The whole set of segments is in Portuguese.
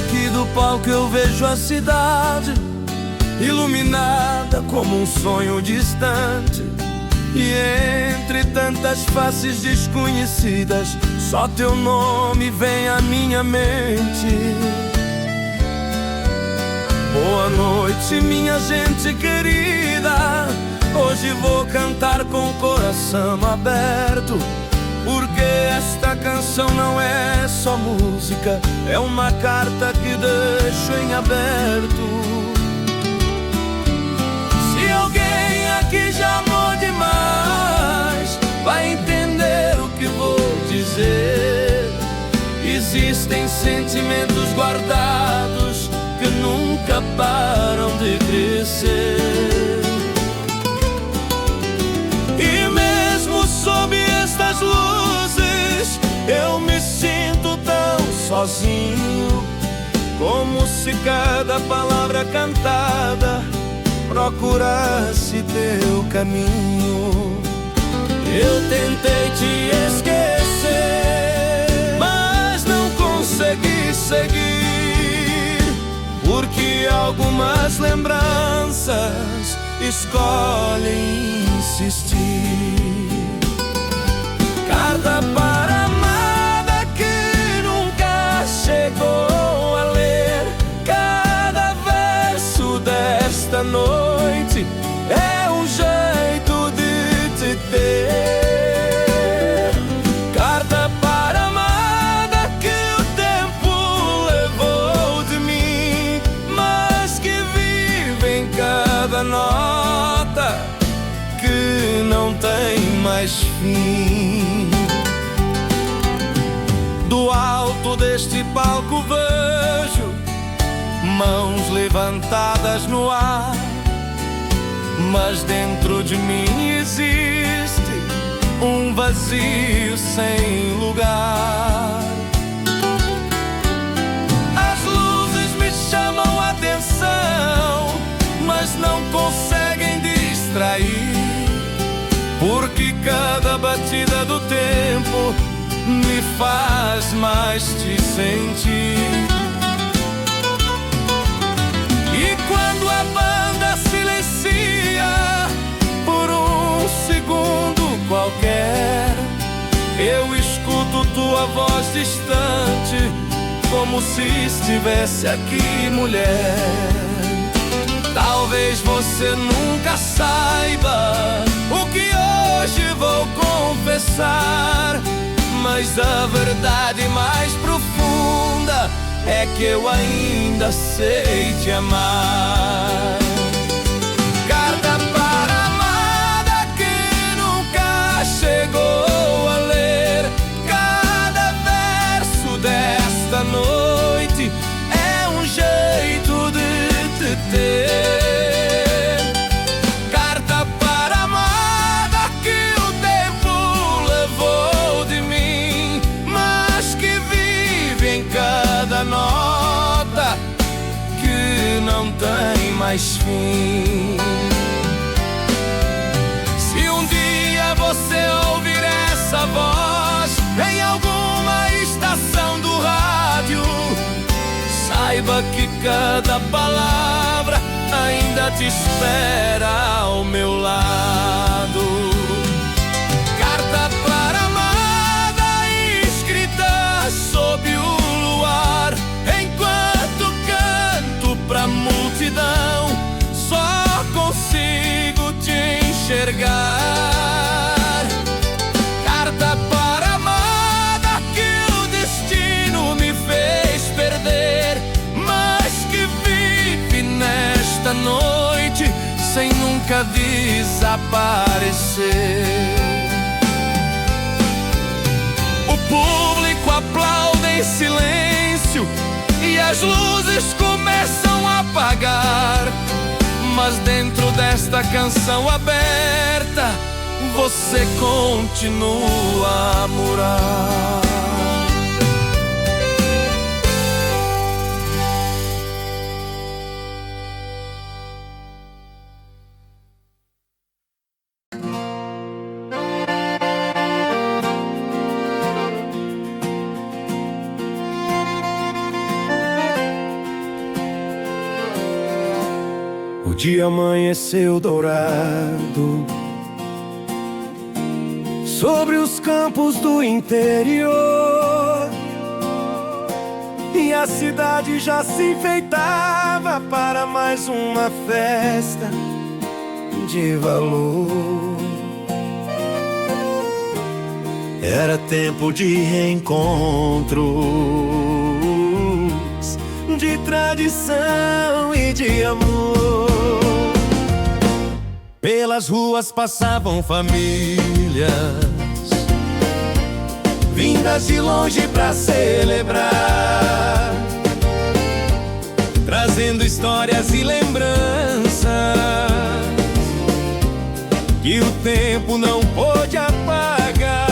Aqui do palco eu vejo a cidade iluminada como um sonho distante, e entre tantas faces desconhecidas, só teu nome vem à minha mente. Boa noite, minha gente querida. Hoje vou cantar com o coração aberto, porque esta canção não é só música, é uma carta que deixo em aberto. Se alguém aqui já amou demais, vai entender o que vou dizer. Existem sentimentos guardados que nunca param de crescer. E mesmo sob estas luzes, eu me sinto tão sozinho, como se cada palavra cantada procurasse teu caminho. Eu tentei te esquecer, mas não consegui seguir, porque algumas lembranças escolhem insistir. Carta para amada que nunca chegou a ler. Cada verso desta noite é um jeito de te ter. Carta para amada que o tempo levou de mim, mas que vive em cada nota que não tem mais fim. Do alto deste palco vejo mãos levantadas no ar, mas dentro de mim existe um vazio sem lugar. As luzes me chamam a atenção, mas não conseguem distrair, porque cada batida do tempo me faz mais te sentir. E quando a banda silencia por um segundo qualquer, eu escuto tua voz distante, como se estivesse aqui, mulher. Talvez você nunca saiba o que hoje vou confessar, mas a verdade mais profunda é que eu ainda sei te amar. Carta para amada que nunca chegou a ler. Cada verso desta noite é um jeito de te ter. Carta para amada que o tempo levou de mim, mas que vive em cada nota que não tem mais fim. Se um dia você ouvir essa voz em alguma estação do rádio, saiba que cada palavra ainda te espera ao meu lado. Carta para amada escrita sob o luar, enquanto canto pra multidão, só consigo te enxergar. Carta para amada que o destino me fez perder, mas que vive nesta noite sem nunca desaparecer. O público aplaude em silêncio e as luzes começam a apagar, mas dentro desta canção aberta você continua a morar. dia amanheceu dourado sobre os campos do interior, e a cidade já se enfeitava para mais uma festa de valor. Era tempo de reencontros, de tradição e de amor. Pelas ruas passavam famílias, vindas de longe pra celebrar, trazendo histórias e lembranças que o tempo não pôde apagar.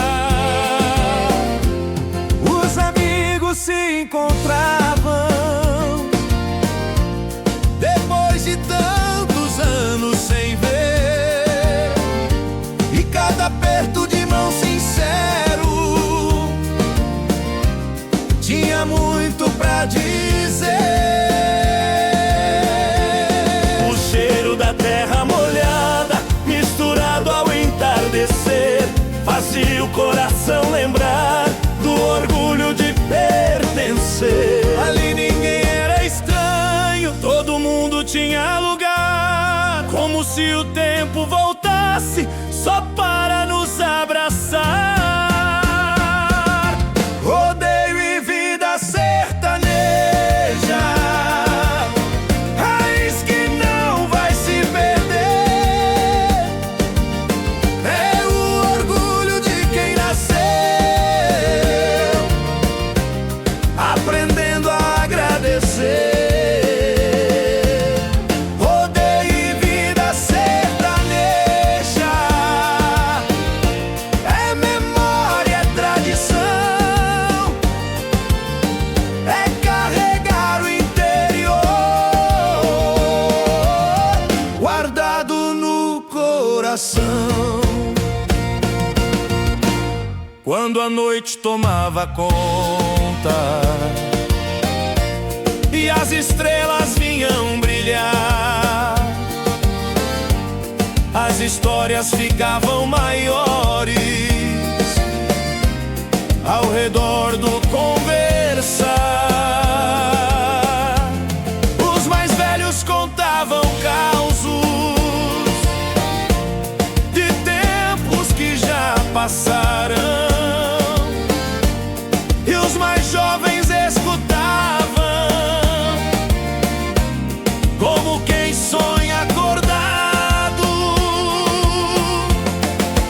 Os amigos se encontravam depois de tantos anos sem ver, e cada aperto de mão sincero tinha muito pra dizer. O cheiro da terra molhada misturado ao entardecer fazia o coração lembrar do orgulho de pertencer. Ali ninguém era estranho, todo mundo tinha lugar, como se o tempo voltasse só para nos abraçar. Rodeio e vida sertaneja, raiz que não vai se perder. É o orgulho de quem nasceu, aprendendo a agradecer. Rodeio e vida sertaneja, é memória, é tradição, é carregar o interior guardado no coração. Quando a noite tomava conta e as estrelas vinham brilhar, as histórias ficavam maiores ao redor do conversar. Os mais velhos contavam causos de tempos que já passaram, e os mais jovens escutavam como quem sonha acordado.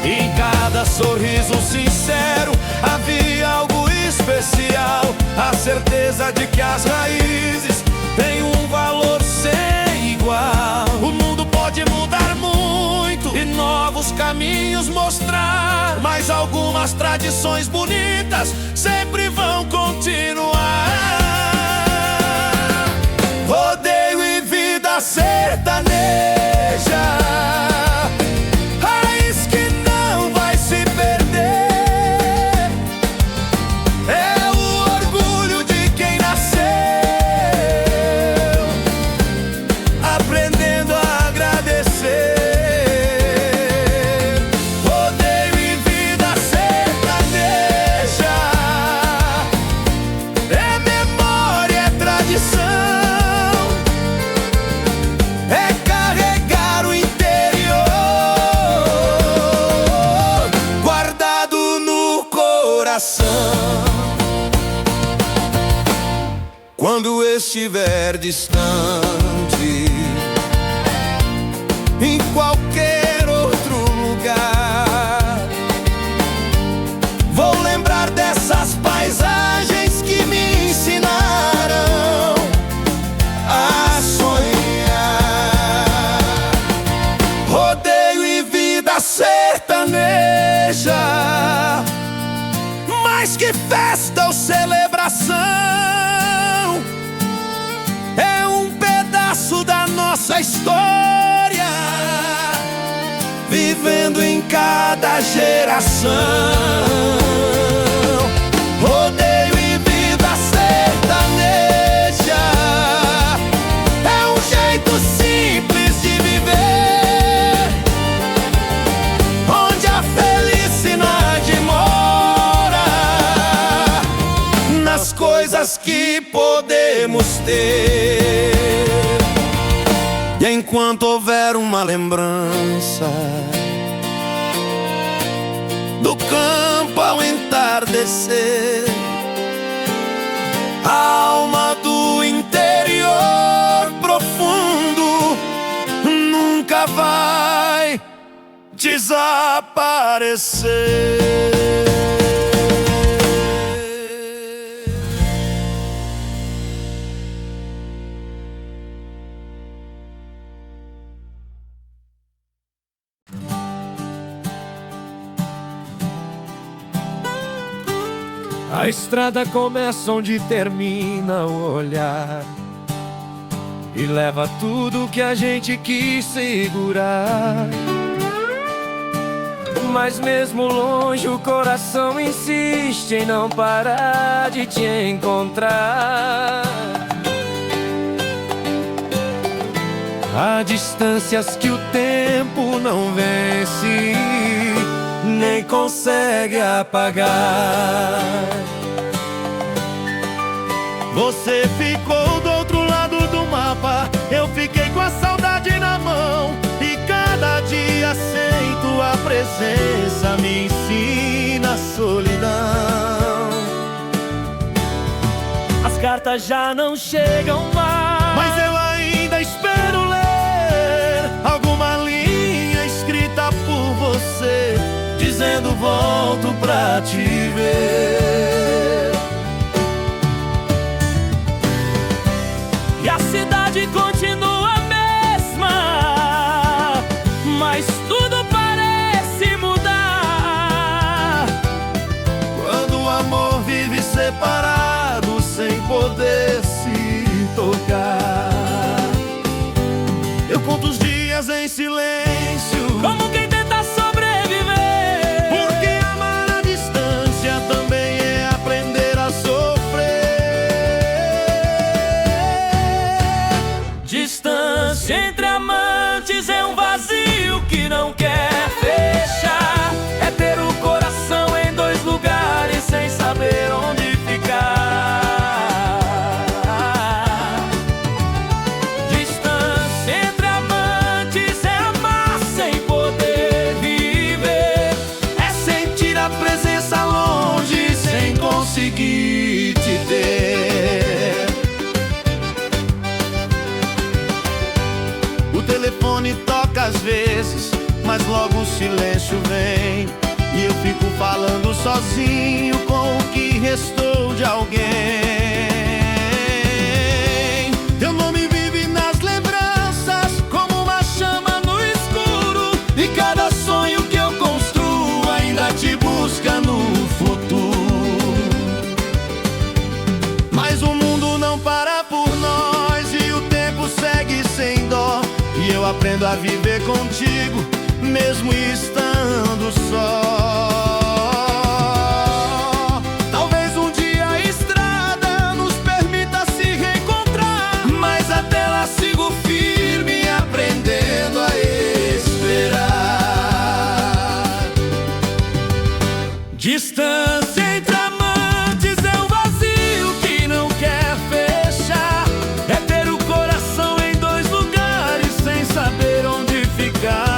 Em cada sorriso sincero havia algo especial, a certeza de que as raízes têm um valor sem igual. O mundo pode mudar muito e novos caminhos mostrar, mas algumas tradições bonitas sempre vão continuar. Rodeio e vida sertaneja, raiz que não vai se perder. É o orgulho de quem nasceu, aprendendo a agradecer. Rodeio e vida sertaneja, é memória, é tradição, é carregar o interior guardado no coração. Quando estiver distante, em qualquer outro lugar, vou lembrar dessas paisagens que me ensinaram a sonhar. Rodeio e vida sertaneja, mais que festa ou celebração, é um pedaço da nossa história, vivendo em cada geração. Rodeio e vida sertaneja, é um jeito simples de lembranças que podemos ter. E enquanto houver uma lembrança do campo ao entardecer, a alma do interior profundo nunca vai desaparecer. A estrada começa onde termina o olhar e leva tudo que a gente quis segurar. Mas mesmo longe o coração insiste em não parar de te encontrar. Há distâncias que o tempo não vence, nem consegue apagar. Você ficou do outro lado do mapa, eu fiquei com a saudade na mão. E cada dia sem tua presença me ensina a solidão. As cartas já não chegam mais, mas eu ainda espero ler alguma linha escrita por você, dizendo volto pra te ver. E a cidade continua a mesma, mas tudo parece mudar. Quando o amor vive separado, sem poder se tocar. Eu conto os dias em silêncio, como quem tenta sobreviver, porque amar à distância também é aprender a sofrer. Distância entre amantes é um vazio que não quer fechar. É ter o coração em dois lugares sem saber onde ficar. Distância entre amantes é amar sem poder viver. É sentir a presença longe sem conseguir te ter. O telefone toca às vezes, mas logo o silêncio vem, e eu fico falando sozinho com o que restou de alguém. Teu nome vive nas lembranças como uma chama no escuro, e cada sonho que eu construo ainda te busca no futuro. Mas o mundo não para por nós e o tempo segue sem dó, e eu aprendo a viver contigo mesmo estando só. Talvez um dia a estrada nos permita se reencontrar, mas até lá sigo firme, aprendendo a esperar. Distância entre amantes é um vazio que não quer fechar. É ter o coração em dois lugares sem saber onde ficar.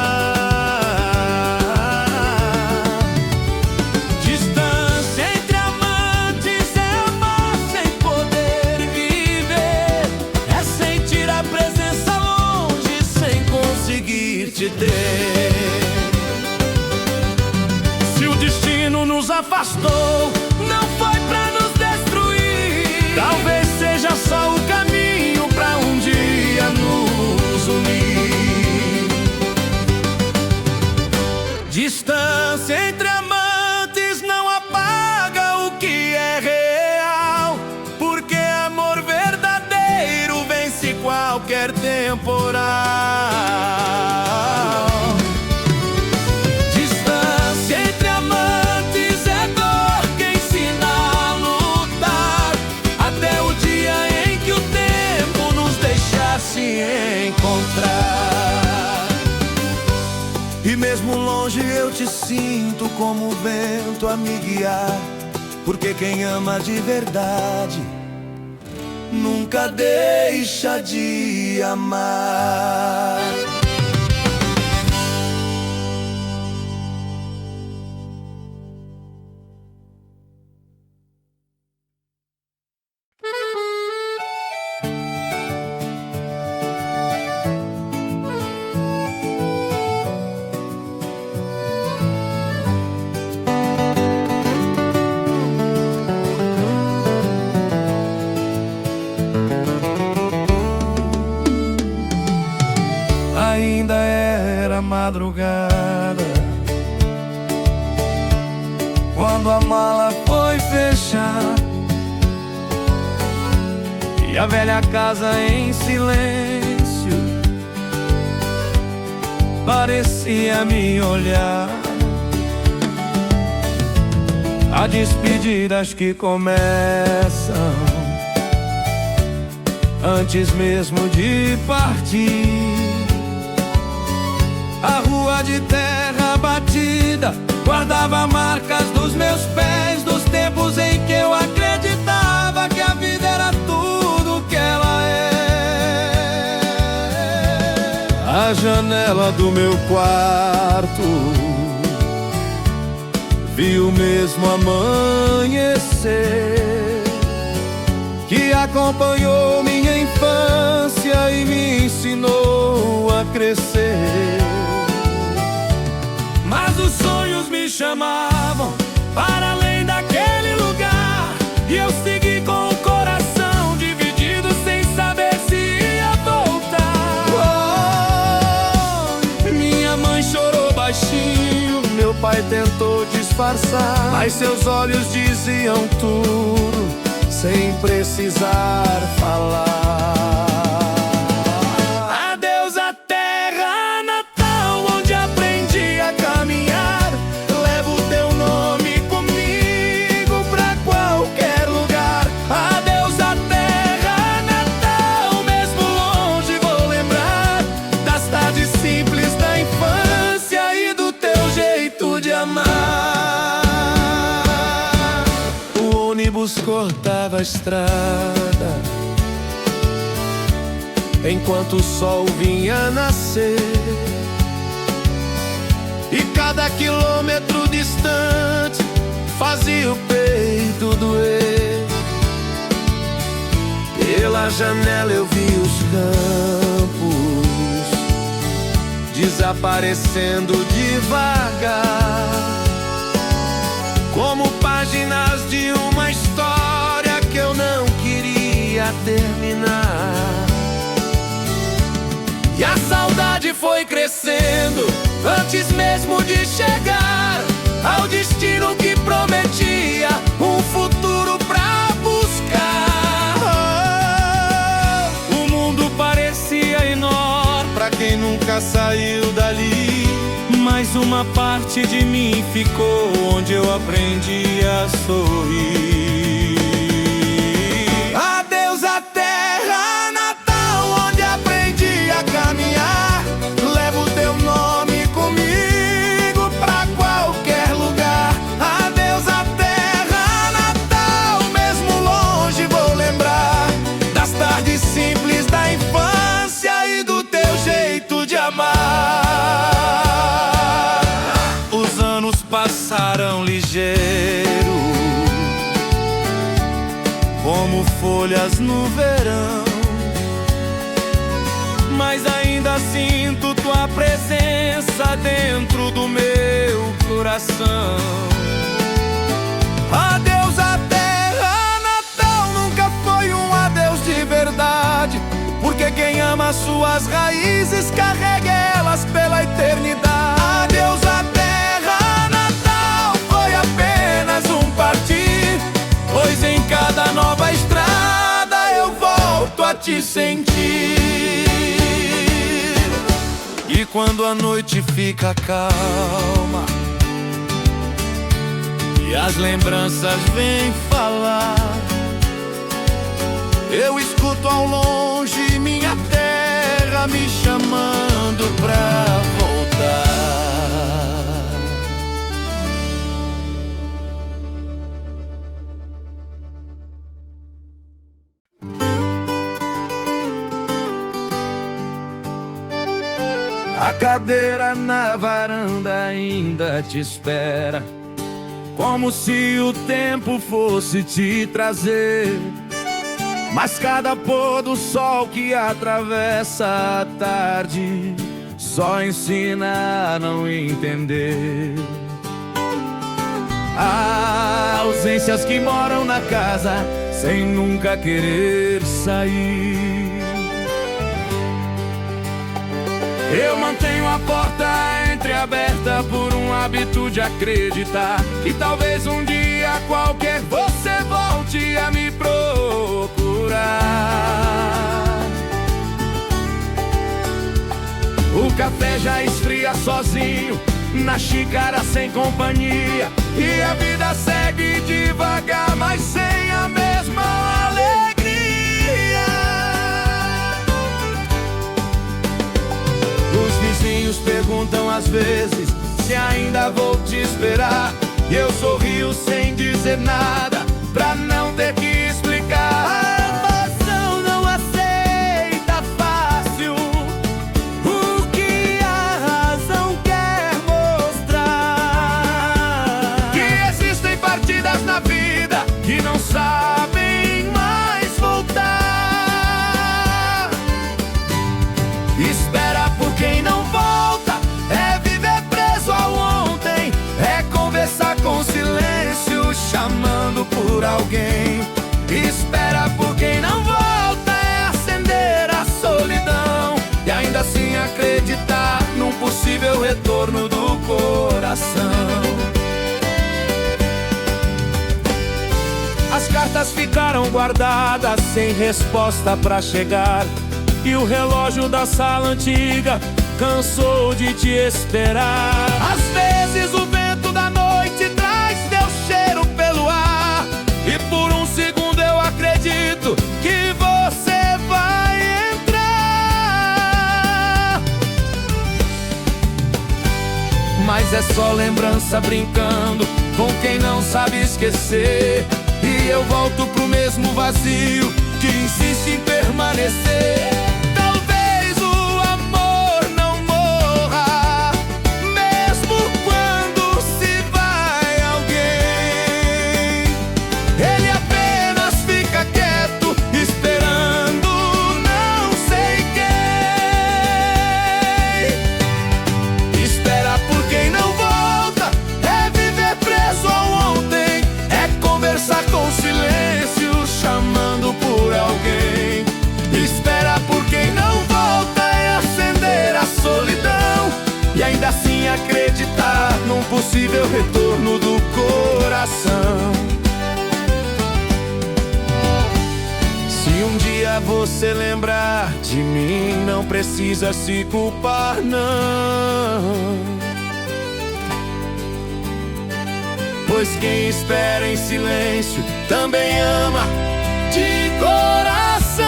Se o destino nos afastou, não foi pra nos destruir. Talvez seja só o caminho pra um dia nos unir. Distância entre amantes não apaga o que é real, porque amor verdadeiro vence qualquer temporal. E mesmo longe eu te sinto como o vento a me guiar, porque quem ama de verdade nunca deixa de amar. Ainda era madrugada quando a mala foi fechar e a velha casa em silêncio parecia me olhar. Há despedidas que começam antes mesmo de partir. A rua de terra batida guardava marcas dos meus pés, dos tempos em que eu acreditava que a vida era tudo que ela é. A janela do meu quarto vi o mesmo amanhecer que acompanhou minha infância e me ensinou a crescer. Mas os sonhos me chamavam para além daquele lugar, e eu segui com o coração dividido sem saber se ia voltar. Oh, minha mãe chorou baixinho, meu pai tentou disfarçar, mas seus olhos diziam tudo sem precisar falar. Adeus à terra natal onde aprendi a caminhar. Levo teu nome comigo pra qualquer lugar. Adeus à terra natal, mesmo longe vou lembrar das tardes simples da infância e do teu jeito de amar. O ônibus cortava a estrada enquanto o sol vinha nascer, e cada quilômetro distante fazia o peito doer. Pela janela eu vi os campos desaparecendo devagar, como páginas de uma história que eu não queria terminar. E a saudade foi crescendo antes mesmo de chegar ao destino que prometia um futuro pra buscar. O mundo parecia enorme pra quem nunca saiu dali, mas uma parte de mim ficou onde eu aprendi a sorrir. Adeus à terra natal onde aprendi a caminhar. Levo teu nome comigo pra qualquer lugar. Adeus à terra natal, mesmo longe vou lembrar das tardes simples da infância e do teu jeito de amar. Os anos passaram ligeiro, como folhas no verão, mas ainda sinto tua presença dentro do meu coração. Adeus à terra natal, nunca foi um adeus de verdade, porque quem ama suas raízes carrega elas pela eternidade. Adeus à terra natal, foi apenas um partir, pois em cada nova estrada eu volto a te sentir. E quando a noite fica calma e as lembranças vêm falar, eu escuto ao longe minha terra me chamando pra voltar. A cadeira na varanda ainda te espera, como se o tempo fosse te trazer. Mas cada pôr do sol que atravessa a tarde só ensina a não entender. Há ausências que moram na casa sem nunca querer sair. Eu mantenho a porta entreaberta por um hábito de acreditar que talvez um dia qualquer você volte a me procurar. O café já esfria sozinho na xícara sem companhia, e a vida segue devagar, mas sem a mesma alegria. Os vizinhos perguntam às vezes se ainda vou te esperar, e eu sorrio sem dizer nada pra não ter que explicar. A emoção não aceita fácil o que a razão quer mostrar. Que existem partidas na vida que não sabem mais voltar. Espera por quem não volta, é viver preso ao ontem, é conversar com silêncio chamando por alguém. Espera por quem não volta, é acender a solidão e ainda assim acreditar num possível retorno do coração. As cartas ficaram guardadas sem resposta pra chegar, e o relógio da sala antiga cansou de te esperar. Às vezes o vento da noite traz teu cheiro pelo ar, e por um segundo eu acredito que você vai entrar. Mas é só lembrança brincando com quem não sabe esquecer, e eu volto pro mesmo vazio que insiste em permanecer. Talvez o amor não morra, mesmo quando se vai alguém. Ele apenas fica quieto, esperando não sei quem. Espera por quem não volta, é viver preso ao ontem, é conversar com silêncio chamando por alguém. Espera por quem não volta, é acender a solidão e ainda assim acreditar num possível retorno do coração. Se um dia você lembrar de mim, não precisa se culpar, não, pois quem espera em silêncio também ama de coração.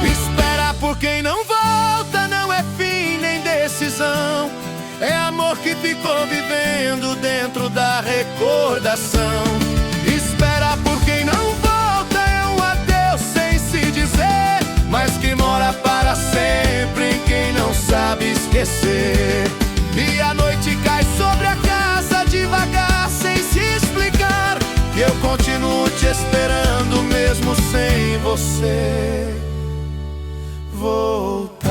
Espera por quem não volta, não é fim nem decisão, é amor que ficou vivendo dentro da recordação. Espera por quem não volta, é um adeus sem se dizer, mas que mora para sempre em quem não sabe esquecer. E a noite cai sobre a casa devagar, sem se explicar, e eu continuo te esperando mesmo sem você voltar.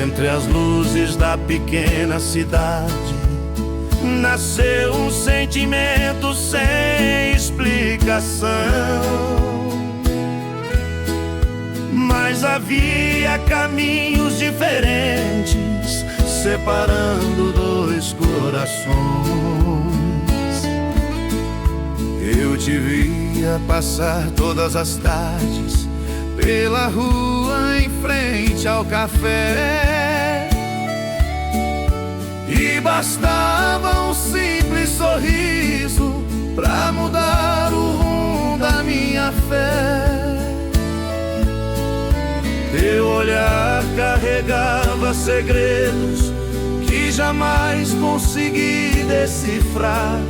Entre as luzes da pequena cidade nasceu um sentimento sem explicação, mas havia caminhos diferentes separando dois corações. Eu te via passar todas as tardes pela rua em frente ao café, e bastava um simples sorriso pra mudar o rumo da minha fé. Teu olhar carregava segredos que jamais consegui decifrar,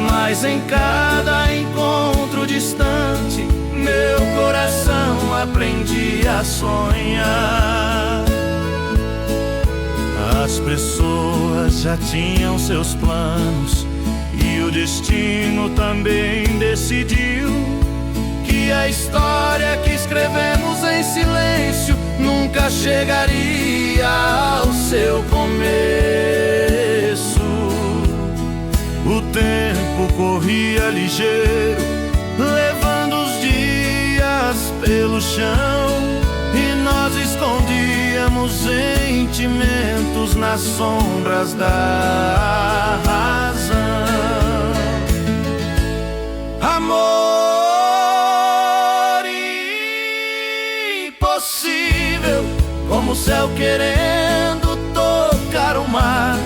mas em cada encontro distante meu coração aprendia a sonhar. As pessoas já tinham seus planos e o destino também decidiu que a história que escrevemos em silêncio nunca chegaria ao seu começo. O tempo corria ligeiro, levando os dias pelo chão, e nós escondíamos sentimentos nas sombras da razão. Amor impossível, como o céu querendo tocar o mar,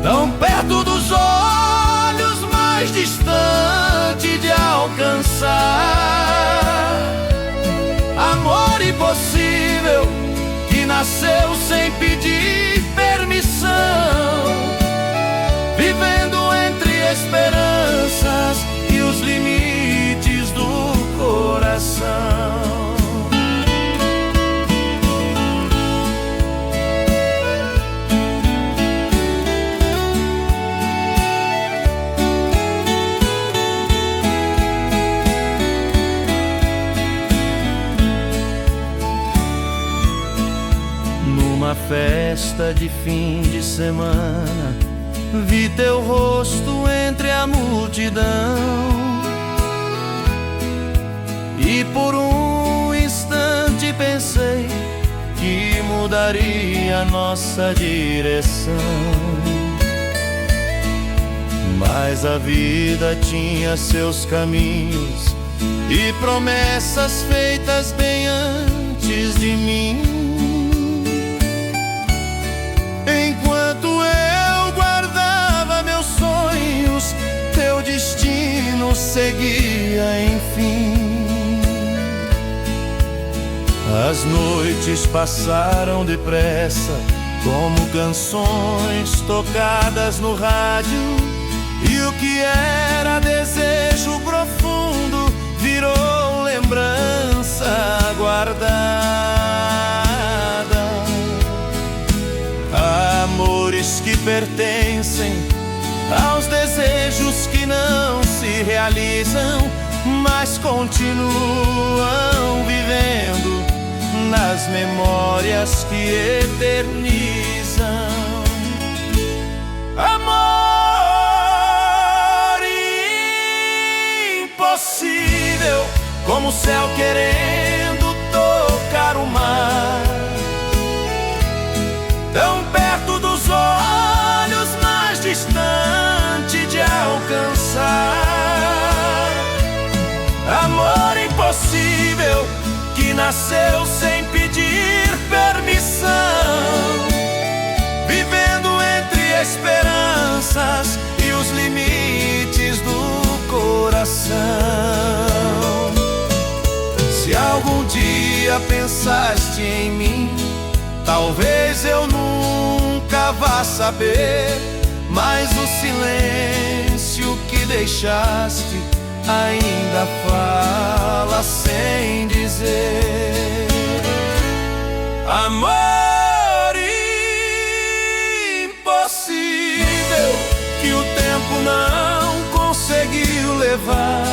tão perto dos olhos, mas distante de alcançar. Amor impossível, que nasceu sem pedir permissão, vivendo entre esperanças e os limites do coração. Numa festa de fim de semana, vi teu rosto entre a multidão, e por um instante pensei que mudaria nossa direção. Mas a vida tinha seus caminhos e promessas feitas bem antes de mim. Enquanto eu guardava meus sonhos, teu destino seguia enfim. As noites passaram depressa, como canções tocadas no rádio, e o que era desejo profundo virou lembrança guardada. Amores que pertencem aos desejos que não se realizam, mas continuam vivendo nas memórias que eternizam. Amor impossível, como o céu querendo tocar o mar, tão perto dos olhos, mas distante de alcançar. Amor impossível, que nasceu sem pedir permissão, vivendo entre esperanças e os limites do coração. Se algum dia pensaste em mim, talvez eu nunca vá saber, mas o silêncio que deixaste ainda fala sem dizer. Amor impossível, que o tempo não conseguiu levar,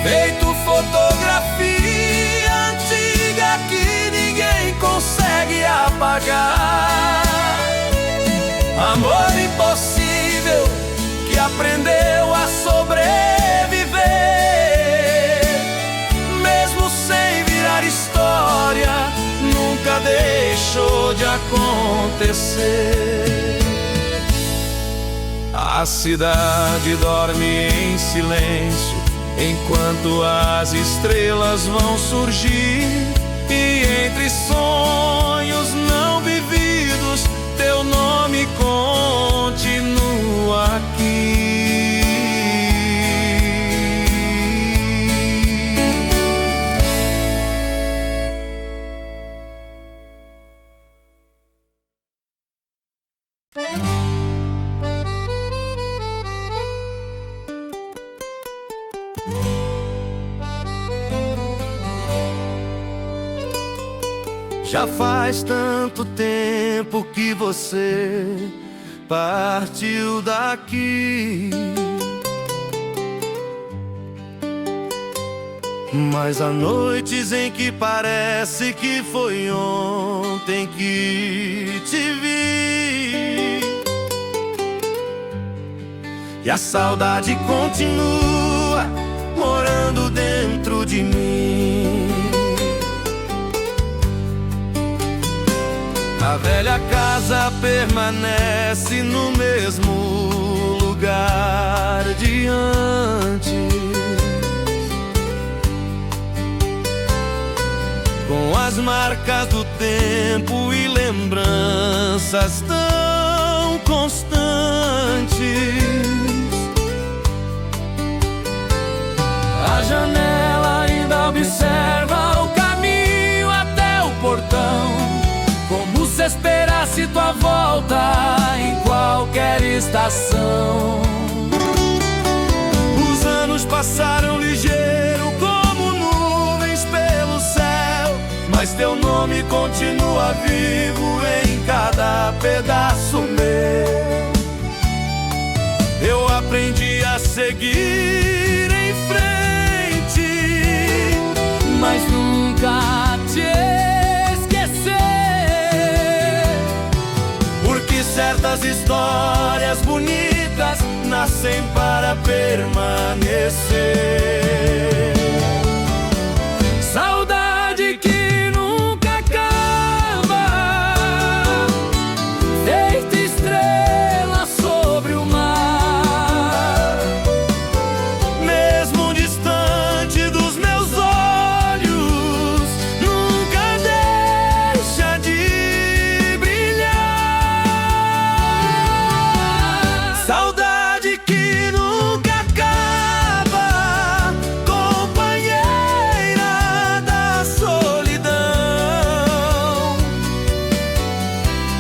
feito fotografia antiga que ninguém consegue apagar. Amor impossível, que aprendeu a sobreviver, mesmo sem virar história, nunca deixou de acontecer. A cidade dorme em silêncio, enquanto as estrelas vão surgir. E entre sonhos não vividos, teu nome continua aqui. Já faz tanto tempo que você partiu daqui, mas há noites em que parece que foi ontem que te vi. E a saudade continua morando dentro de mim. A velha casa permanece no mesmo lugar de antes, com as marcas do tempo e lembranças tão constantes. A janela ainda observa o caminho até o portão, como se esperasse tua volta em qualquer estação. Os anos passaram ligeiro como nuvens pelo céu, mas teu nome continua vivo em cada pedaço meu. Eu aprendi a seguir em frente, mas nunca te certas histórias bonitas nascem para permanecer. Saudade que nunca acaba, feita estrela sobre o mar. Mesmo distante dos meus olhos, nunca deixa de saudade que nunca acaba, companheira da solidão,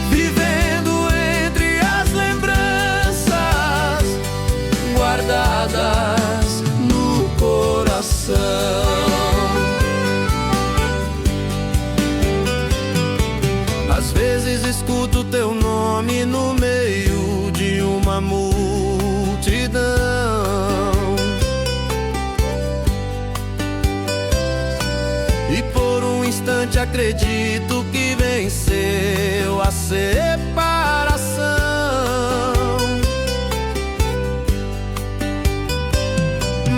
vivendo entre as lembranças guardadas no coração. Às vezes escuto teu nome no meio de uma multidão, e por um instante acredito que venceu a separação.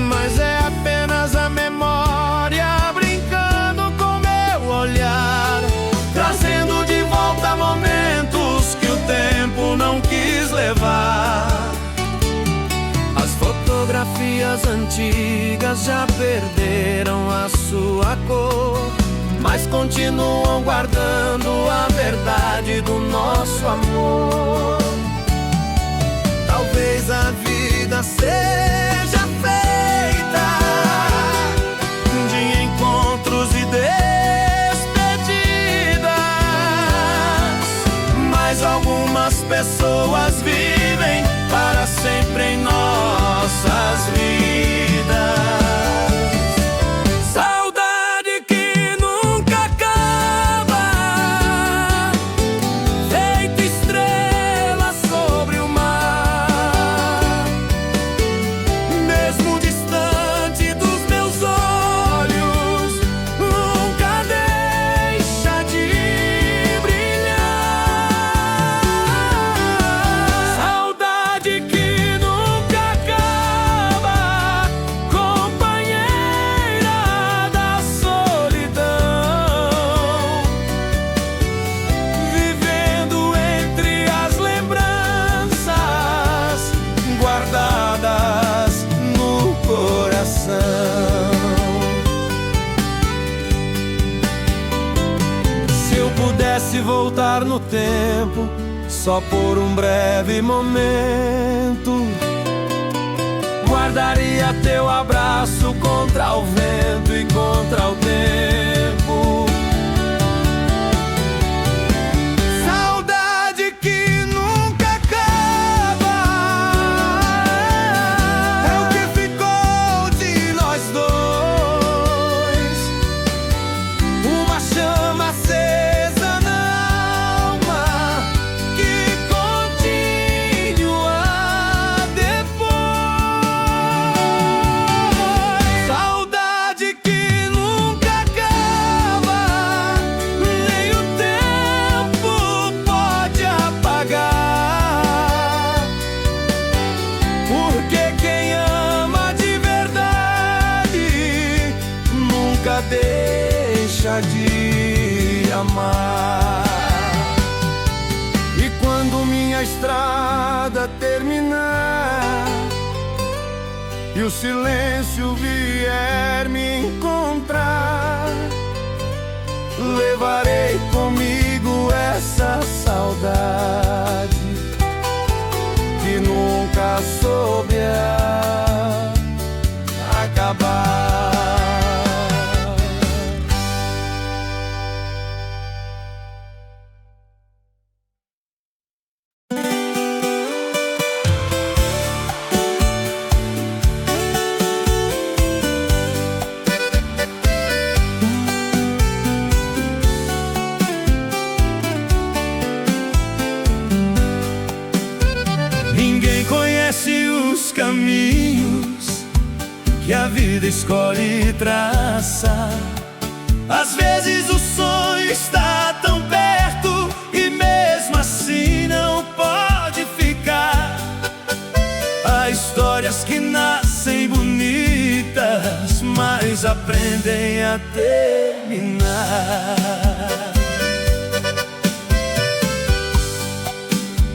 Mas é apenas a memória brincando com meu olhar, trazendo de volta momentos que o tempo não quis levar. As fotografias antigas já perderam a sua cor, mas continuam guardando a verdade do nosso amor. Talvez a vida seja feita de encontros e despedidas, mas algumas pessoas vivem para sempre em nossas vidas. Saudade que nunca acaba, feita estrela sobre o mar. Mesmo distante dos meus olhos, nunca deixa de brilhar. Saudade que nunca voltar no tempo, só por um breve momento. Guardaria teu abraço contra o vento e contra o tempo. Saudade que nunca acaba, é o que ficou de nós dois. Uma chama acesa na alma que continua depois. Saudade que nunca acaba, nem o tempo pode apagar. Porque quem ama de verdade nunca deixa de amar. E quando minha estrada terminar e o silêncio vier me encontrar, levarei comigo essa saudade que nunca soube acabar. Ninguém conhece os caminhos que a vida escolhe traçar. Às vezes o sonho está tão perto e mesmo assim não pode ficar. Há histórias que nascem bonitas, mas aprendem a terminar.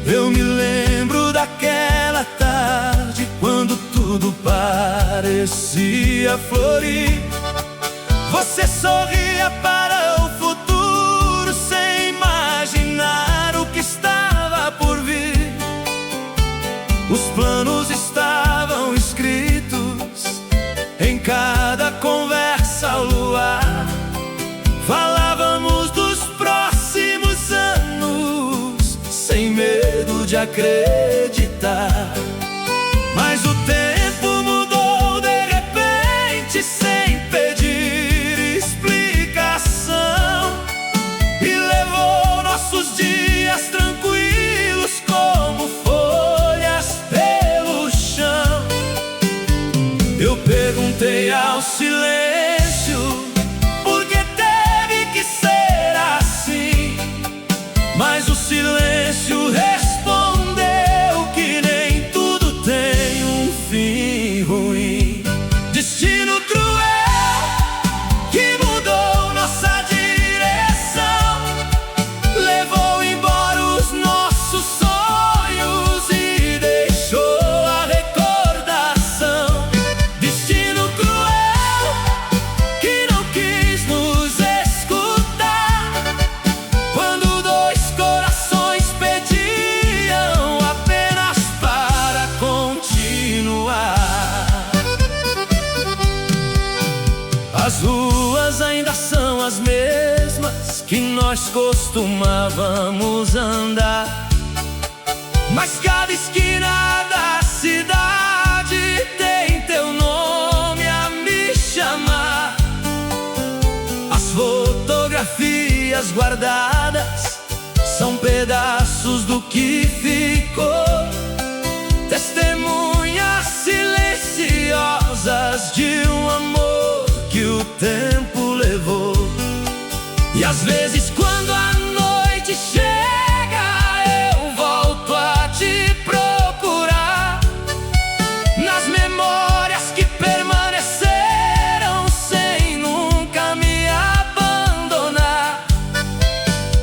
Eu me lembro daquela tarde quando tudo parecia florir. Você sorria para o futuro sem imaginar o que estava por vir. Os planos estavam escritos em cada conversa ao luar. Falávamos dos próximos anos sem medo de acreditar. Mas o tempo mudou de repente sem pedir explicação e levou nossos dias tranquilos como folhas pelo chão. Eu perguntei ao silêncio por que teve que ser assim, mas o silêncio respondeu que nem tudo tem um fim ruim. Destino cruel que mudou nossa direção, levou embora os nossos sonhos e deixou a recordação. Destino cruel que não quis nos escutar quando dois corações pediam apenas para continuar. As ruas ainda são as mesmas que nós costumávamos andar, mas cada esquina da cidade tem teu nome a me chamar. As fotografias guardadas são pedaços do que ficou, testemunhas silenciosas de um amor que o tempo levou. E às vezes quando a noite chega eu volto a te procurar nas memórias que permaneceram sem nunca me abandonar.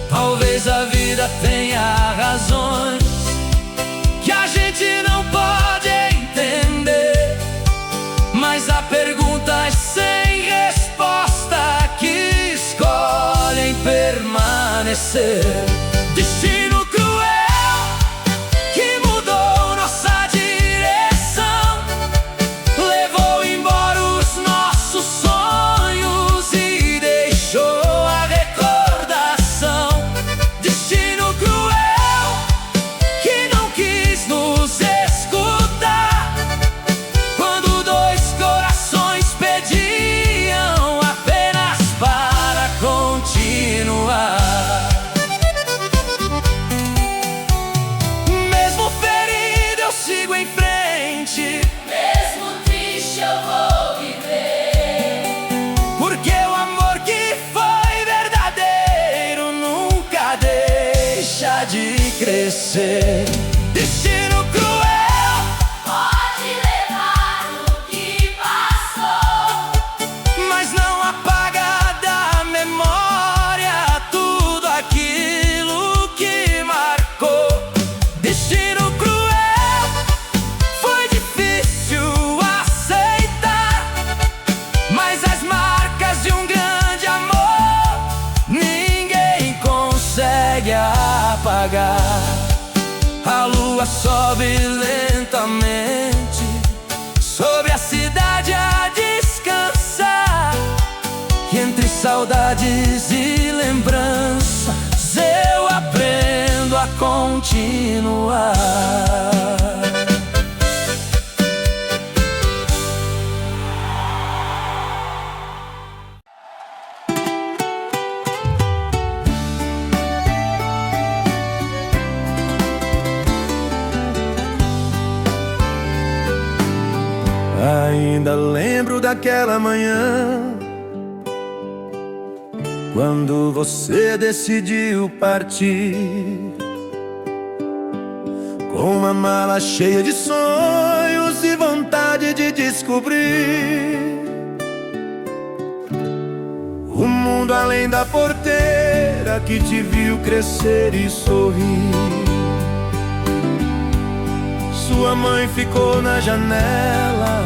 Talvez a vida tenha razões que a gente não pode entender, mas há perguntas sem resposta que escolhem permanecer. de crescer. Destino cruel pode levar o que passou, mas não apaga da memória tudo aquilo que marcou. Destino cruel, foi difícil aceitar, mas as marcas de um grande amor ninguém consegue apagar. A lua sobe lentamente sobre a cidade a descansar, e entre saudades e lembranças eu aprendo a continuar. Ainda lembro daquela manhã, quando você decidiu partir, com uma mala cheia de sonhos e vontade de descobrir o mundo além da porteira que te viu crescer e sorrir. Sua mãe ficou na janela,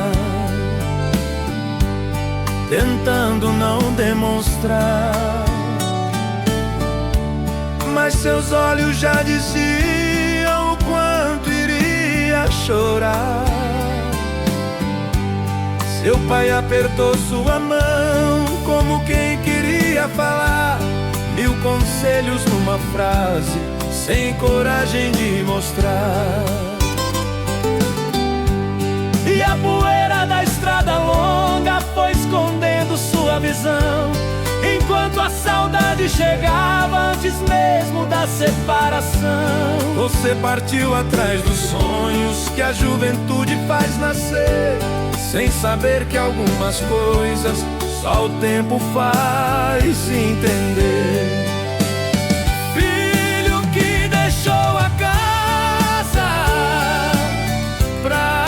tentando não demonstrar, mas seus olhos já diziam o quanto iria chorar. Seu pai apertou sua mão como quem queria falar 1000 conselhos numa frase, sem coragem de mostrar. E a poeira da estrada longa foi escondendo sua visão, enquanto a saudade chegava antes mesmo da separação. Você partiu atrás dos sonhos que a juventude faz nascer, sem saber que algumas coisas só o tempo faz entender. Filho que deixou a casa pra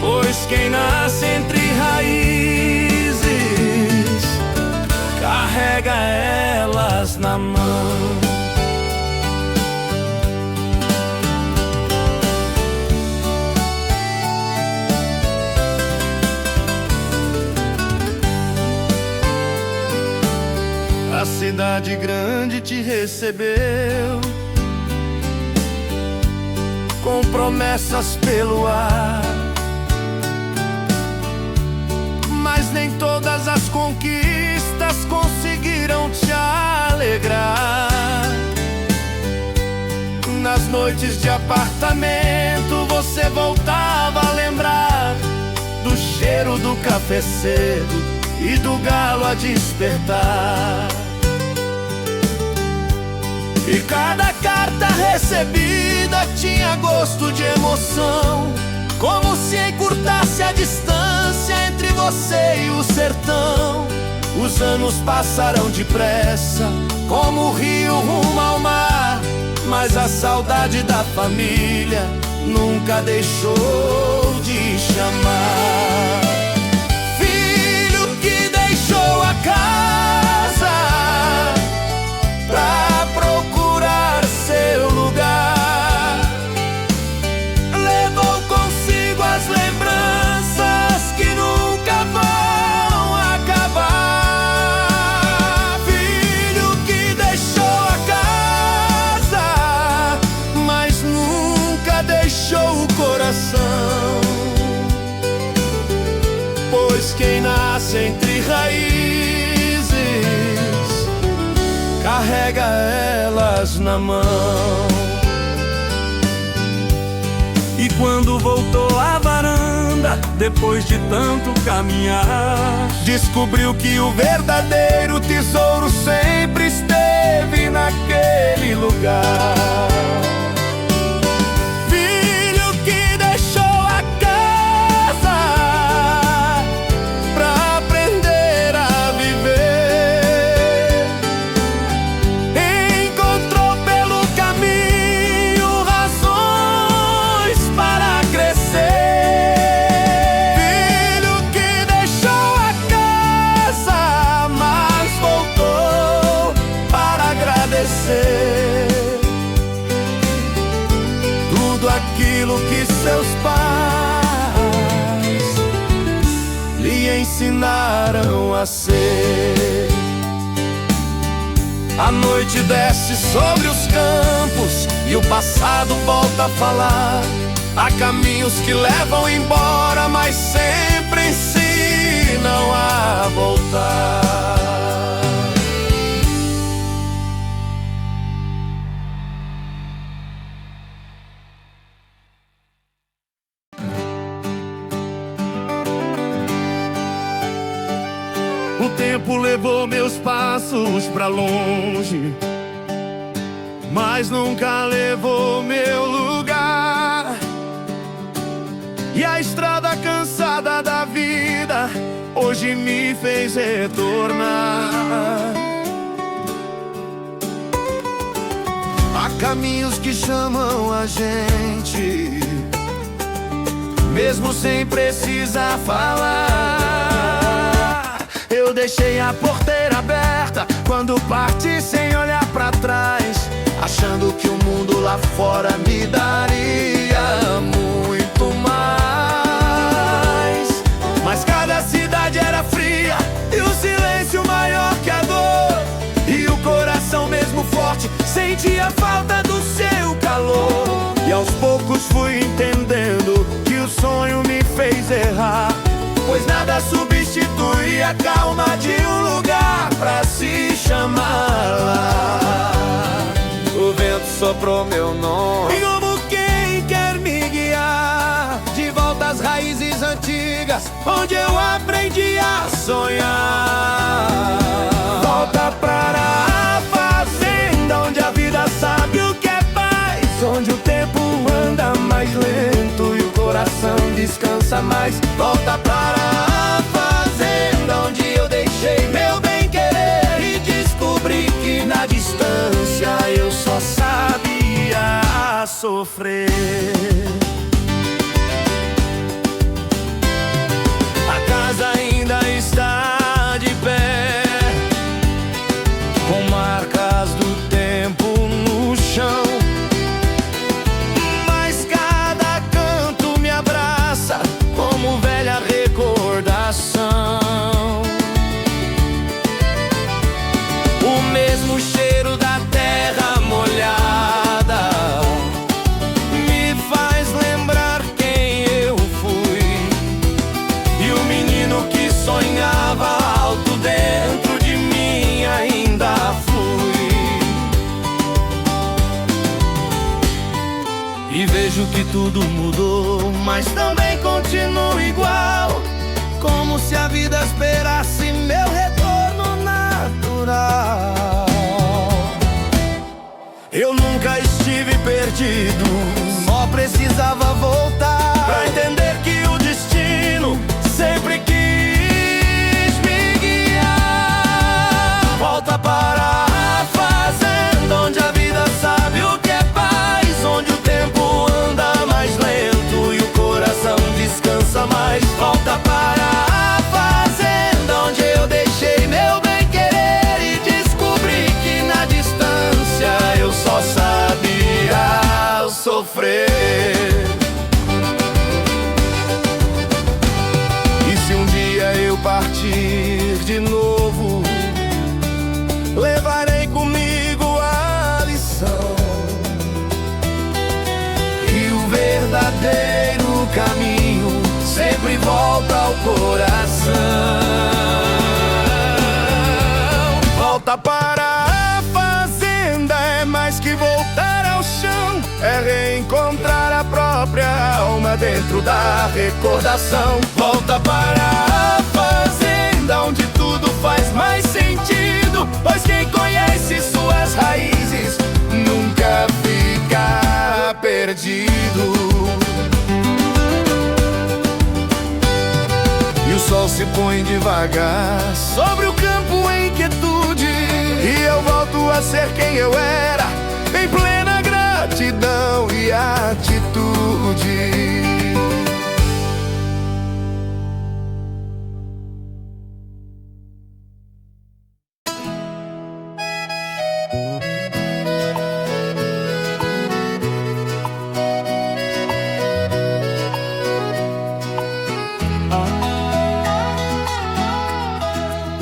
pois quem nasce entre raízes carrega elas na mão. A cidade grande te recebeu com promessas pelo ar, mas nem todas as conquistas conseguiram te alegrar. Nas noites de apartamento você voltava a lembrar do cheiro do café cedo e do galo a despertar. E cada carta recebida tinha gosto de emoção, como se encurtasse a distância entre você e o sertão. Os anos passaram depressa, como o rio rumo ao mar, mas a saudade da família nunca deixou de chamar. Filho que deixou a casa pra procurar seu lugar, levou consigo as lembranças que nunca vão acabar. Filho que deixou a casa, mas nunca deixou o coração, pois quem nasce entre raízes carrega elas na mão. E quando voltou à varanda, anda depois de tanto caminhar. Descobriu que o verdadeiro tesouro sempre esteve naquele lugar. Filho que deixou a casa pra aprender a viver, encontrou pelo caminho razões para crescer. Filho que deixou a casa, mas voltou para agradecer tudo aquilo que seus pais lhe ensinaram a ser. A noite desce sobre os campos e o passado volta a falar. Há caminhos que levam embora, mas sempre ensinam a voltar. O tempo levou meus passos pra longe, mas nunca levou meu lugar. E a estrada cansada da vida hoje me fez retornar. Há caminhos que chamam a gente, mesmo sem precisar falar. Eu deixei a porteira aberta quando parti sem olhar pra trás, achando que o mundo lá fora me daria muito mais. Mas cada cidade era fria e o silêncio maior que a dor, e o coração mesmo forte sentia falta do seu calor. E aos poucos fui entendendo que o sonho me fez errar, pois nada substitui a calma de um lugar pra se chamar lá. O vento soprou meu nome, e como quem quer me guiar de volta às raízes antigas, onde eu aprendi a sonhar. Volta para a fazenda, onde a vida sabe o que é paz, onde o tempo anda mais lento e o coração descansa mais. Volta para a fazenda, onde eu deixei meu bem-querer e descobri que na distância eu só sabia sofrer. A casa ainda está de pé, com marcas do tempo no chão, mas cada canto me abraça como velha recordação. O mesmo cheiro da terra molhada me faz lembrar quem eu fui, e o menino que sonhava alto dentro de mim ainda flui. E vejo que tudo mudou, mas também continua igual, como se a vida esperasse meu retorno natural. Eu nunca estive perdido, só precisava voltar pra entender que o destino sempre quis me guiar. Volta para a fazenda, onde a vida sabe o que é paz, onde o tempo anda mais lento e o coração descansa mais. Volta para a fazenda, onde eu deixei meu bem-querer e descobri que na distância eu só sabia sofrer. E se um dia eu partir de novo, levarei comigo a lição, que o verdadeiro caminho sempre volta ao coração. Volta para a fazenda é mais que voltar ao chão, é reencontrar a própria alma continua dentro da recordação. Volta para a fazenda, onde tudo faz mais sentido, pois quem conhece suas raízes nunca fica perdido. E o sol se põe devagar sobre o campo em quietude, e eu volto a ser quem eu era, em plena gratidão e atitude.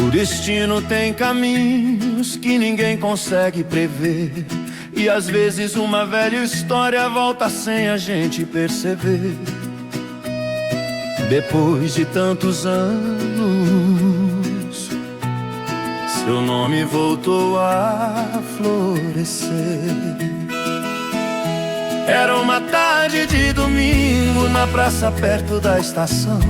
O destino tem caminhos que ninguém consegue prever, e às vezes uma velha história volta sem a gente perceber. Depois de tantos anos, seu nome voltou a florescer. Era uma tarde de domingo na praça perto da estação,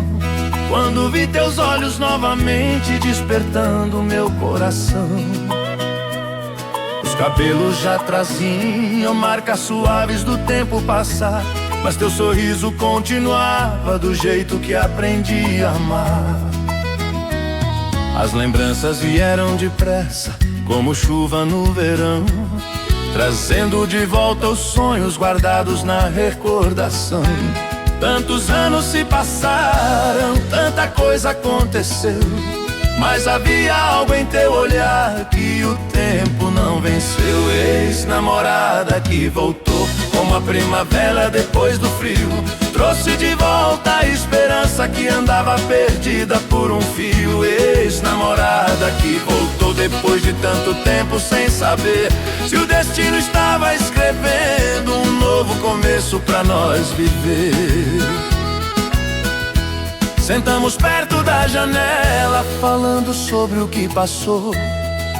quando vi teus olhos novamente despertando meu coração. Os cabelos já traziam marcas suaves do tempo passar, mas teu sorriso continuava do jeito que aprendi a amar. As lembranças vieram depressa, como chuva no verão, trazendo de volta os sonhos guardados na recordação. Tantos anos se passaram, tanta coisa aconteceu, mas havia algo em teu olhar que o tempo não venceu. Ex-namorada que voltou como a primavera depois do frio, trouxe de volta a esperança que andava perdida por um fio. Ex-namorada que voltou depois de tanto tempo sem saber se o destino estava escrevendo um novo começo pra nós viver. Sentamos perto da janela, falando sobre o que passou,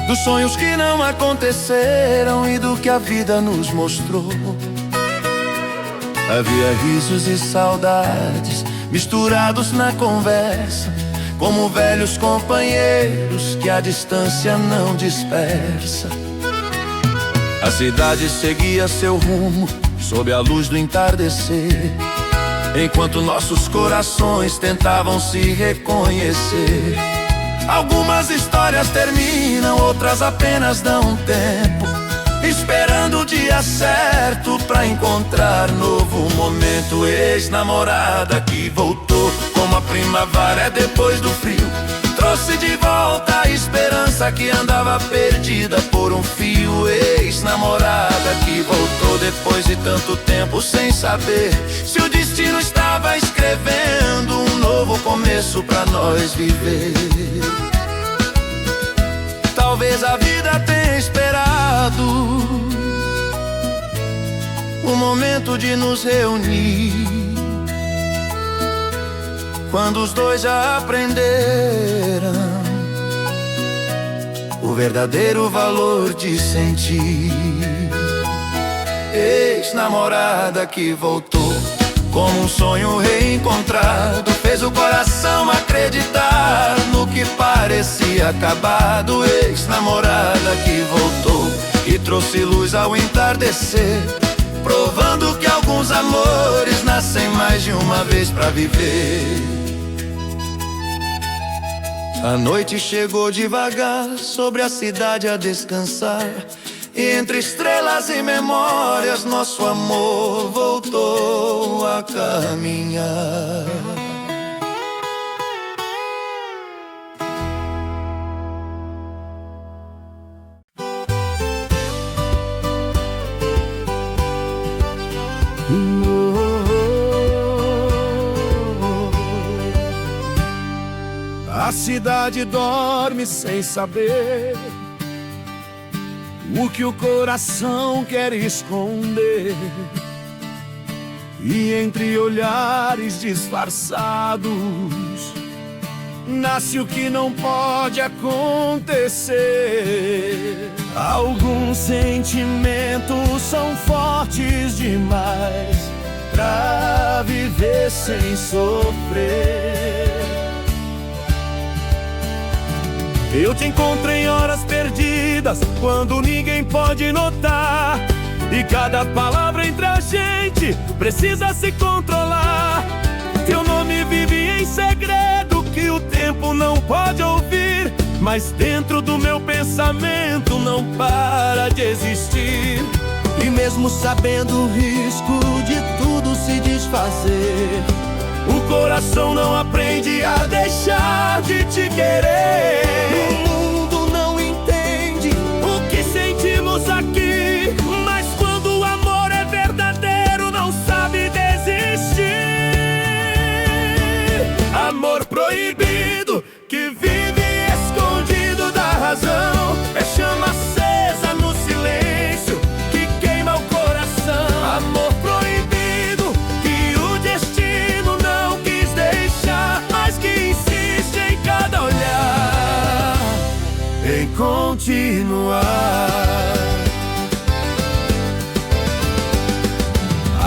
dos sonhos que não aconteceram e do que a vida nos mostrou. Havia risos e saudades misturados na conversa, como velhos companheiros que a distância não dispersa. A cidade seguia seu rumo sob a luz do entardecer, enquanto nossos corações tentavam se reconhecer. Algumas histórias terminam, outras apenas dão tempo, esperando o dia certo pra encontrar novo momento. Ex-namorada que voltou como a primavera depois do frio, trouxe de volta a esperança que andava perdida por um fio. Ex-namorada que voltou depois de tanto tempo sem saber se o destino estava escrevendo um novo começo pra nós viver. Talvez a vida tenha esperado o momento de nos reunir, quando os dois já aprenderam o verdadeiro valor de sentir. Ex-namorada que voltou como um sonho reencontrado, fez o coração acreditar no que parecia acabado. Ex-namorada que voltou e trouxe luz ao entardecer, provando que alguns amores nascem mais de uma vez pra viver. A noite chegou devagar sobre a cidade a descansar, e entre estrelas e memórias nosso amor voltou a caminhar. A cidade dorme sem saber o que o coração quer esconder, e entre olhares disfarçados nasce o que não pode acontecer. Alguns sentimentos são fortes demais pra viver sem sofrer. Eu te encontro em horas perdidas, quando ninguém pode notar, e cada palavra entre a gente precisa se controlar. Teu nome vive em segredo que o tempo não pode ouvir, mas dentro do meu pensamento não para de existir. E mesmo sabendo o risco de tudo se desfazer, o coração não aprende a deixar de te querer. O mundo não entende o que sentimos aqui, mas quando o amor é verdadeiro não sabe desistir. Amor proibido que vive escondido da razão, é chama acesa no silêncio que queima o coração. Amor proibido que o destino não quis deixar, mas que insiste em cada olhar, em continuar.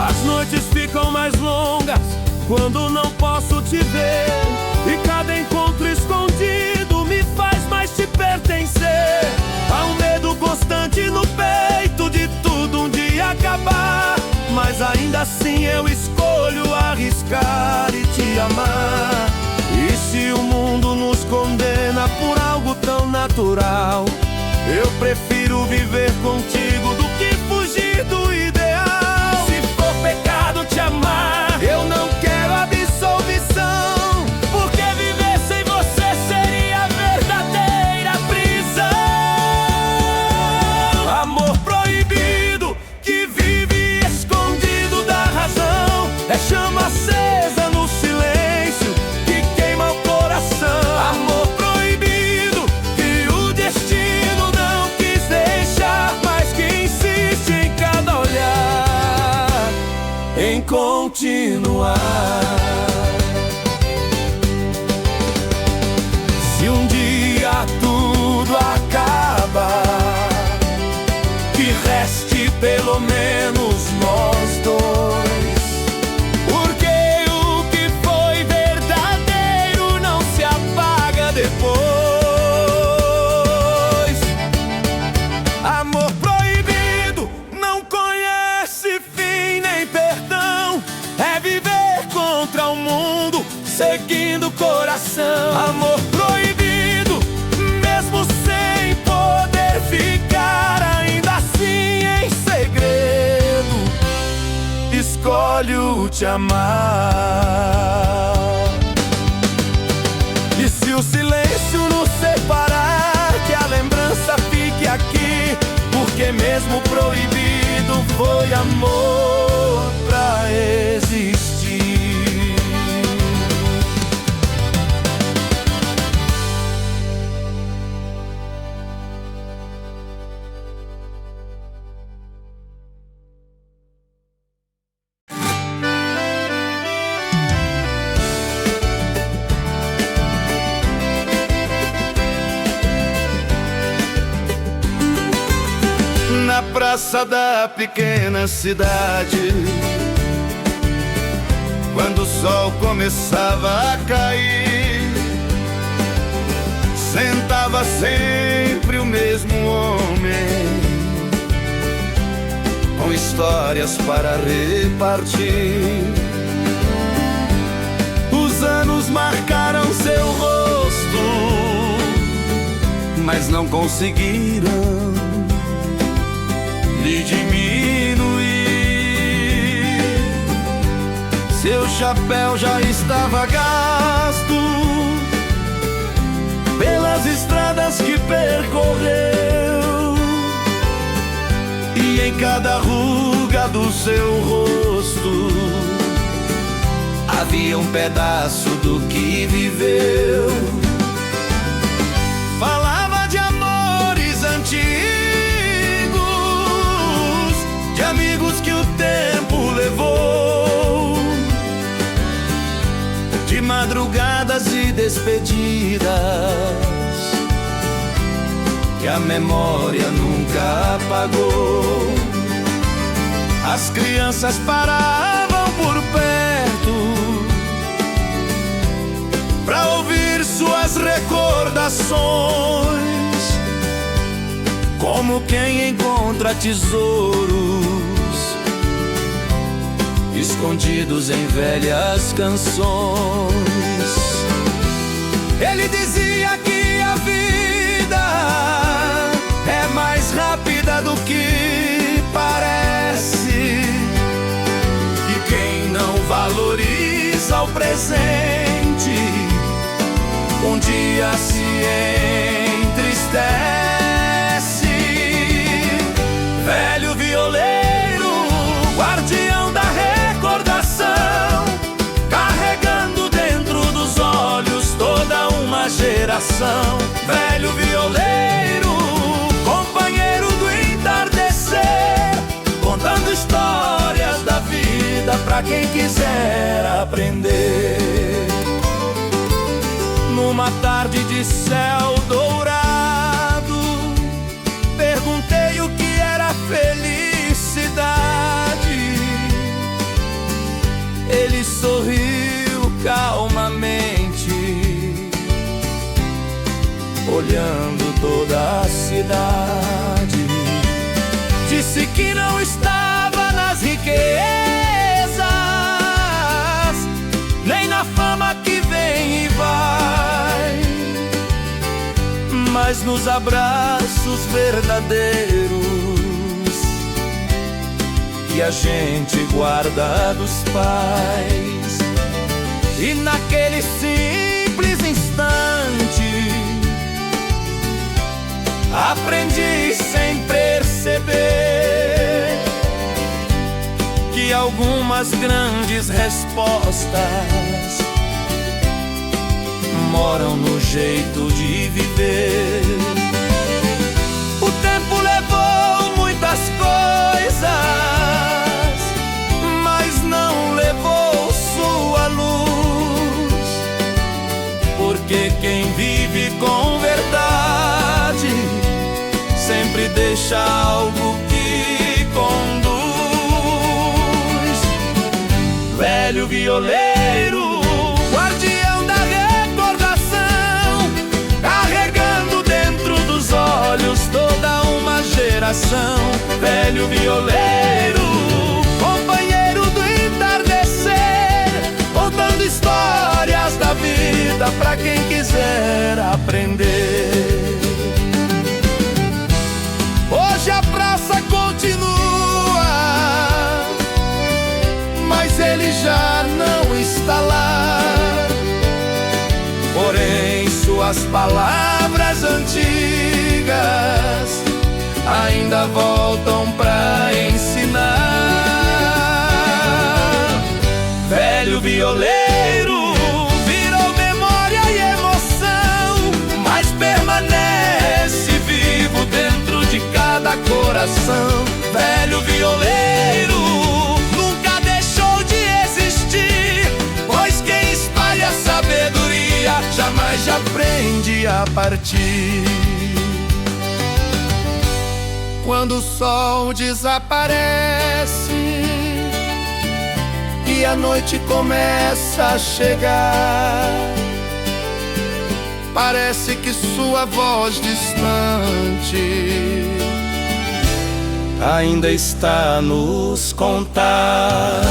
As noites ficam mais longas quando não posso te ver, e cada encontro escondido me faz mais te pertencer. Há um medo constante no peito de tudo um dia acabar, mas ainda assim eu escolho arriscar e te amar. E se o mundo nos condena por algo tão natural, eu prefiro viver contigo do que fugir do ideal. Se for pecado te amar, eu não quero absolvição, porque viver sem você seria a verdadeira prisão. Amor proibido que vive escondido da razão, é chama acesa no silêncio que queima o coração. Amor proibido que o destino não quis deixar, mas que insiste em cada olhar, em continuar. Se um dia tudo acabar, que reste pelo menos nós dois, porque o que foi verdadeiro não se apaga depois. Amor proibido não conhece fim nem perdão, é viver contra o mundo, seguindo o coração. Amor proibido, mesmo sem poder ficar, ainda assim em segredo, escolho te amar. E se o silêncio nos separar, que a lembrança fique aqui, porque mesmo proibido foi amor pra existir. Na praça da pequena cidade, quando o sol começava a cair, sentava sempre o mesmo homem, com histórias para repartir. Os anos marcaram seu rosto, mas não conseguiram lhe diminuir. Seu chapéu já estava gasto pelas estradas que percorreu, e em cada ruga do seu rosto havia um pedaço do que viveu. Falava de amores antigos, de amigos que o tempo levou, de madrugadas e despedidas que a memória nunca apagou. As crianças paravam por perto pra ouvir suas recordações, como quem encontra tesouros escondidos em velhas canções. Ele dizia que a vida é mais rápida do que parece, e quem não valoriza o presente um dia se entristece. Velho violeiro, guardião da recordação, carregando dentro dos olhos toda uma geração. Velho violeiro, companheiro do entardecer, contando histórias da vida pra quem quiser aprender. Numa tarde de céu dourado, perguntei o que era felicidade. Ele sorriu calmamente, olhando toda a cidade. Disse que não estava nas riquezas, nem na fama que vem e vai, mas nos abraços verdadeiros que a gente guarda dos pais. E naquele simples instante aprendi sem perceber que algumas grandes respostas moram no jeito de viver. O tempo levou muitas coisas, mas não levou sua luz, porque quem vive com verdade sempre deixa algo que conduz. Velho violeiro, guardião da recordação, carregando dentro dos olhos toda uma geração. Velho violeiro, companheiro do entardecer, contando histórias da vida pra quem quiser aprender. Hoje a praça continua, mas ele já não está lá. Porém suas palavras antigas ainda voltam pra ensinar. Velho violeiro, virou memória e emoção, mas permanece vivo dentro de cada coração. Velho violeiro, nunca deixou de existir, pois quem espalha sabedoria jamais aprende a partir. Quando o sol desaparece e a noite começa a chegar, parece que sua voz distante ainda está a nos contar.